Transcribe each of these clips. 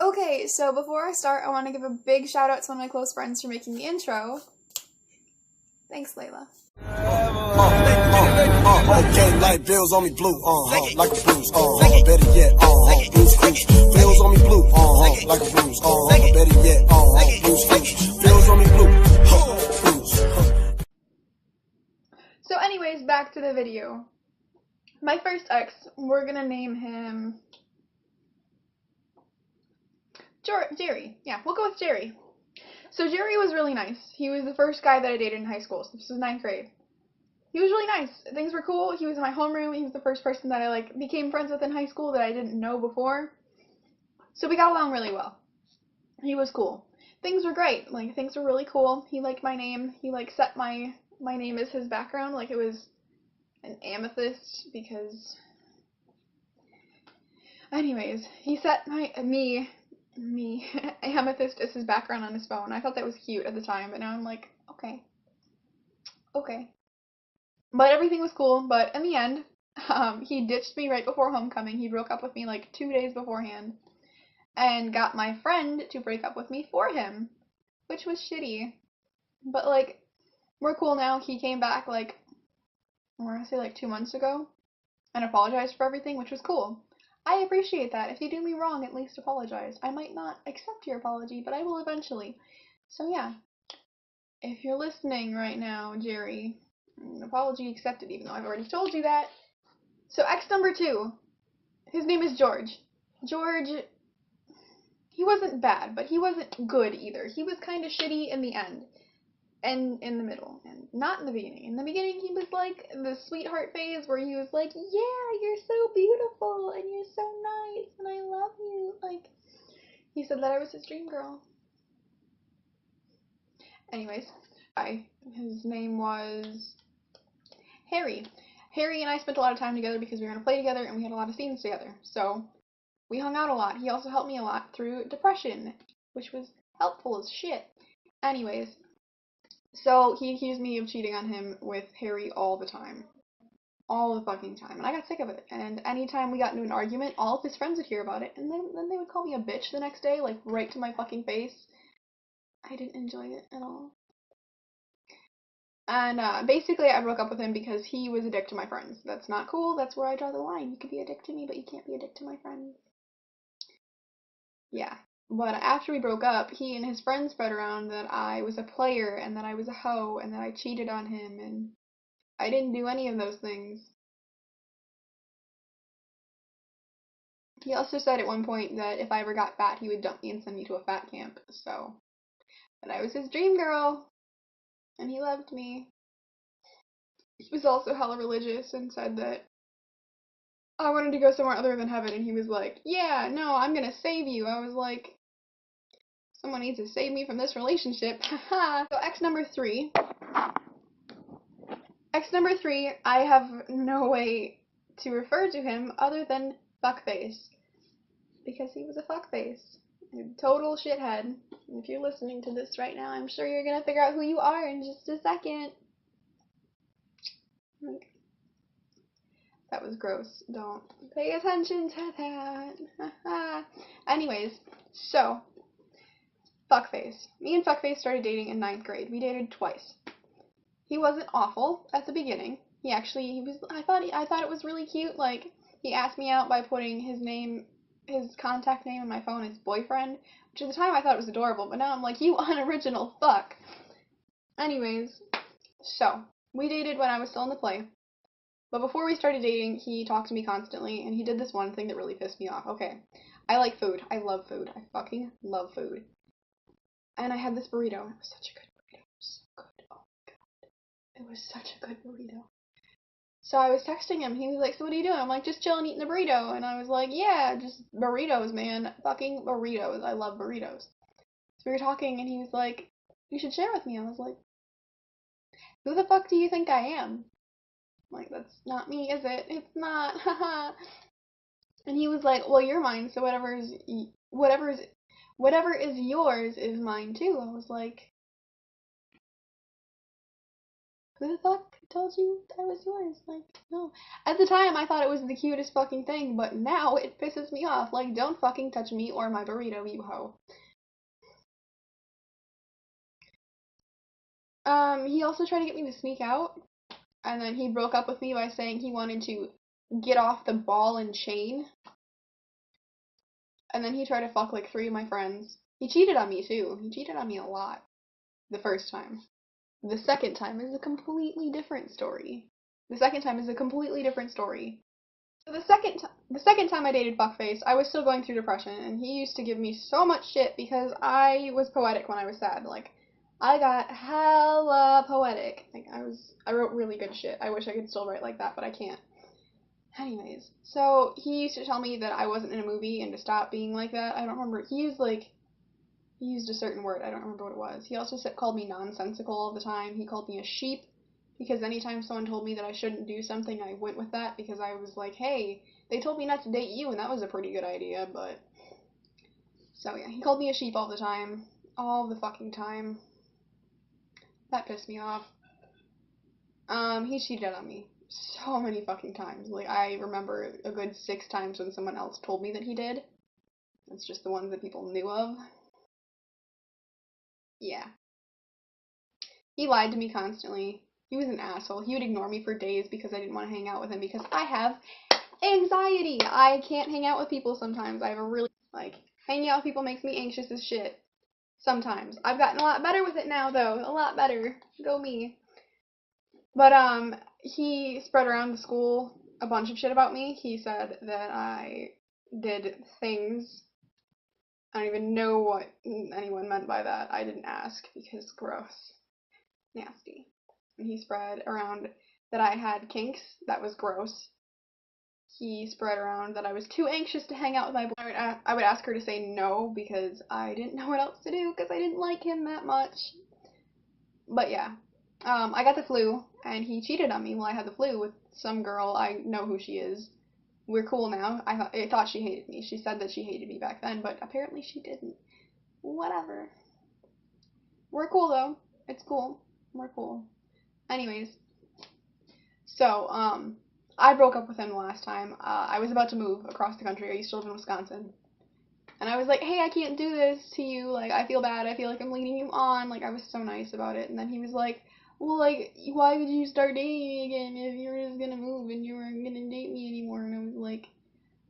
Okay, so before I start, I want to give a big shout out to one of my close friends for making the intro. Thanks, Layla. Okay, like bills on me blue, like a bruise, better yet, blues clues. Bills on me blue, like a bruise, better yet, blues clues. Bills on me blue, blues. So anyways, back to the video. My first ex, we're gonna name him Jerry. Yeah, we'll go with Jerry. So Jerry was really nice. He was the first guy that I dated in high school, so this was 9th grade. He was really nice. Things were cool. He was in my homeroom. He was the first person that I became friends with in high school that I didn't know before. So we got along really well. He was cool. Things were great. Things were really cool. He liked my name. He set my name as his background, it was an amethyst, because anyways, he set me amethyst as his background on his phone. I thought that was cute at the time, but now I'm like, okay. But everything was cool. But in the end, he ditched me right before homecoming. He broke up with me 2 days beforehand, and got my friend to break up with me for him, which was shitty. But we're cool now. He came back I want to say 2 months ago and apologized for everything, which was cool. I appreciate that. If you do me wrong, at least apologize. I might not accept your apology, but I will eventually. So yeah, if you're listening right now, Jerry, an apology accepted, even though I've already told you that. So ex number 2, his name is George. George, he wasn't bad, but he wasn't good either. He was kind of shitty in the end, and in the middle, and not in the beginning. In the beginning, he was the sweetheart phase where he was like, yeah, you're so beautiful, and you're so nice, and I love you. He said that I was his dream girl. Anyways, his name was Harry. Harry and I spent a lot of time together because we were going to play together, and we had a lot of scenes together. So we hung out a lot. He also helped me a lot through depression, which was helpful as shit. Anyways, so he accused me of cheating on him with Harry all the time. All the fucking time. And I got sick of it. And anytime we got into an argument, all of his friends would hear about it. And then they would call me a bitch the next day, right to my fucking face. I didn't enjoy it at all. And basically I broke up with him because he was a dick to my friends. That's not cool. That's where I draw the line. You can be a dick to me, but you can't be a dick to my friends. Yeah. But after we broke up, he and his friends spread around that I was a player, and that I was a hoe, and that I cheated on him, and I didn't do any of those things. He also said at one point that if I ever got fat, he would dump me and send me to a fat camp, so. But I was his dream girl, and he loved me. He was also hella religious and said that I wanted to go somewhere other than heaven, and he was like, yeah, no, I'm gonna save you. I was like, someone needs to save me from this relationship. Haha. So ex number 3, I have no way to refer to him other than fuckface. Because he was a fuckface. A total shithead. If you're listening to this right now, I'm sure you're gonna figure out who you are in just a second. That was gross. Don't pay attention to that. Anyways, so fuckface. Me and fuckface started dating in 9th grade. We dated twice. He wasn't awful at the beginning. I thought it was really cute. He asked me out by putting his contact name in my phone as boyfriend, which at the time I thought it was adorable, but now I'm like, you unoriginal fuck. Anyways, so we dated when I was still in the play. But before we started dating, he talked to me constantly, and he did this one thing that really pissed me off. Okay, I like food. I love food. I fucking love food. And I had this burrito. It was such a good burrito. It was so good. Oh my god. It was such a good burrito. So I was texting him. He was like, so what are you doing? I'm like, just chilling eating a burrito. And I was like, yeah, just burritos, man. Fucking burritos. I love burritos. So we were talking, and he was like, you should share with me. I was like, who the fuck do you think I am? Like, that's not me, is it? It's not, haha. And he was like, well, you're mine, so whatever is yours is mine too. I was like, Who the fuck told you I was yours? Like, no. At the time, I thought it was the cutest fucking thing, but now it pisses me off. Like, don't fucking touch me or my burrito, you hoe. He also tried to get me to sneak out, and then he broke up with me by saying he wanted to get off the ball and chain. And then he tried to fuck like 3 of my friends. He cheated on me too. He cheated on me a lot the first time. The second time is a completely different story. The second time is a completely different story. So the second time I dated Fuckface, I was still going through depression, and he used to give me so much shit because I was poetic when I was sad. Like, I got hella poetic. Like, I wrote really good shit. I wish I could still write like that, but I can't. Anyways, so he used to tell me that I wasn't in a movie and to stop being like that. I don't remember. He used a certain word. I don't remember what it was. He also called me nonsensical all the time. He called me a sheep because anytime someone told me that I shouldn't do something, I went with that because I was like, hey, they told me not to date you, and that was a pretty good idea, but... So yeah, he called me a sheep all the time. All the fucking time. That pissed me off. He cheated on me so many fucking times. Like, I remember a good 6 times when someone else told me that he did. It's just the ones that people knew of. Yeah. He lied to me constantly. He was an asshole. He would ignore me for days because I didn't want to hang out with him because I have anxiety. I can't hang out with people sometimes. I have a really, like, hanging out with people makes me anxious as shit. Sometimes. I've gotten a lot better with it now, though. A lot better. Go me. But, he spread around the school a bunch of shit about me. He said that I did things. I don't even know what anyone meant by that. I didn't ask because gross. Nasty. And he spread around that I had kinks. That was gross. He spread around that I was too anxious to hang out with my boyfriend. I would ask her to say no because I didn't know what else to do because I didn't like him that much. But yeah. I got the flu, and he cheated on me while I had the flu with some girl. I know who she is. We're cool now. I thought she hated me. She said that she hated me back then, but apparently she didn't. Whatever. We're cool, though. It's cool. We're cool. Anyways. So, I broke up with him the last time. I was about to move across the country. I used to live in Wisconsin. And I was like, hey, I can't do this to you. Like, I feel bad. I feel like I'm leading you on. Like, I was so nice about it. And then he was like, well, like, why would you start dating me again if you were just gonna move and you weren't gonna date me anymore? And I was like,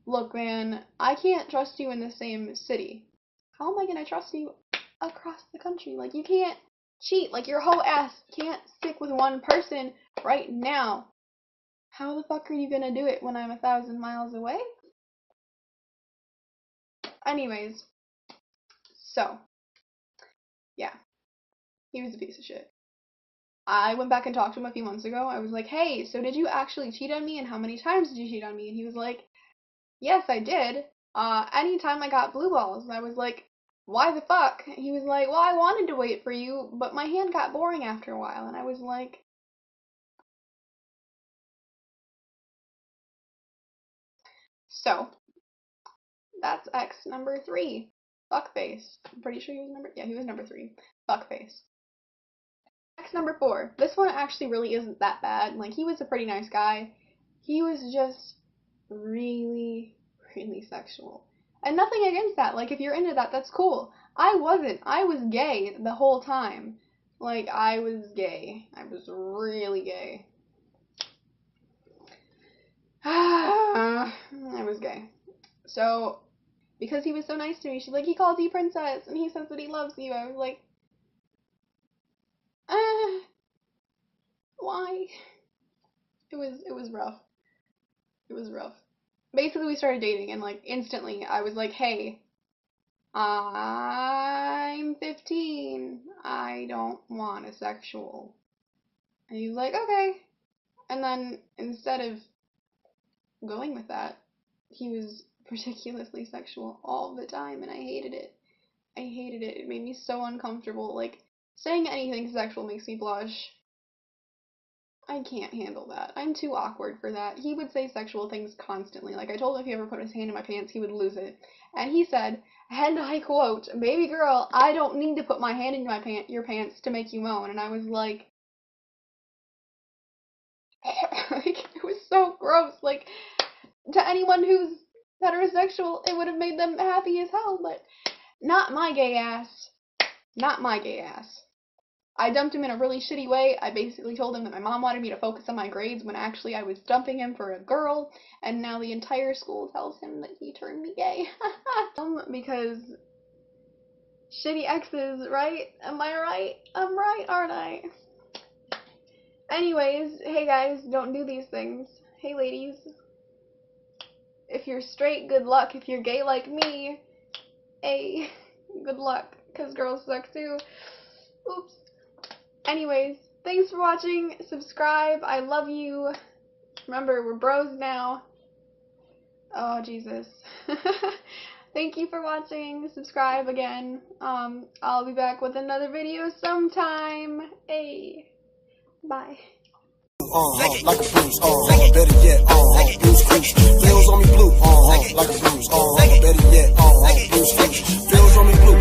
look, man, I can't trust you in the same city. How am I gonna trust you across the country? Like, you can't cheat. Like, your whole ass can't stick with one person right now. How the fuck are you gonna do it when I'm 1,000 miles away? Anyways, so, yeah, he was a piece of shit. I went back and talked to him a few months ago. I was like, hey, so did you actually cheat on me, and how many times did you cheat on me? And he was like, yes, I did. Anytime I got blue balls. And I was like, why the fuck? And he was like, well, I wanted to wait for you, but my hand got boring after a while. And I was like, so, that's X number 3. Fuckface. I'm pretty sure he was he was number 3. Fuckface. X number 4. This one actually really isn't that bad. Like, he was a pretty nice guy. He was just really, really sexual. And nothing against that. Like, if you're into that, that's cool. I wasn't. I was gay the whole time. Like, I was gay. I was really gay. I was gay. So, because he was so nice to me, she's like, he calls you princess, and he says that he loves you. I was like, why? It was rough. It was rough. Basically, we started dating, and like instantly, I was like, "Hey, I'm 15. I don't want a sexual." And he's like, "Okay." And then instead of going with that, he was ridiculously sexual all the time, and I hated it. I hated it. It made me so uncomfortable. Like, saying anything sexual makes me blush. I can't handle that. I'm too awkward for that. He would say sexual things constantly. Like, I told him if he ever put his hand in my pants, he would lose it. And he said, and I quote, "Baby girl, I don't need to put my hand in your pants to make you moan." And I was like, Like, it was so gross. Like, to anyone who's heterosexual, it would have made them happy as hell, but not my gay ass. Not my gay ass. I dumped him in a really shitty way. I basically told him that my mom wanted me to focus on my grades when actually I was dumping him for a girl, and now the entire school tells him that he turned me gay. Because shitty exes, right? Am I right? I'm right, aren't I? Anyways, hey guys, don't do these things. Hey ladies. If you're straight, good luck. If you're gay like me, hey, good luck. Because girls suck too. Oops. Anyways, thanks for watching. Subscribe. I love you. Remember, we're bros now. Oh, Jesus. Thank you for watching. Subscribe again. I'll be back with another video sometime. Hey. Bye. Like a bruise, better yet, bruise, cruise, feels on me blue, like a bruise, better yet, bruise, cruise, feels on me blue.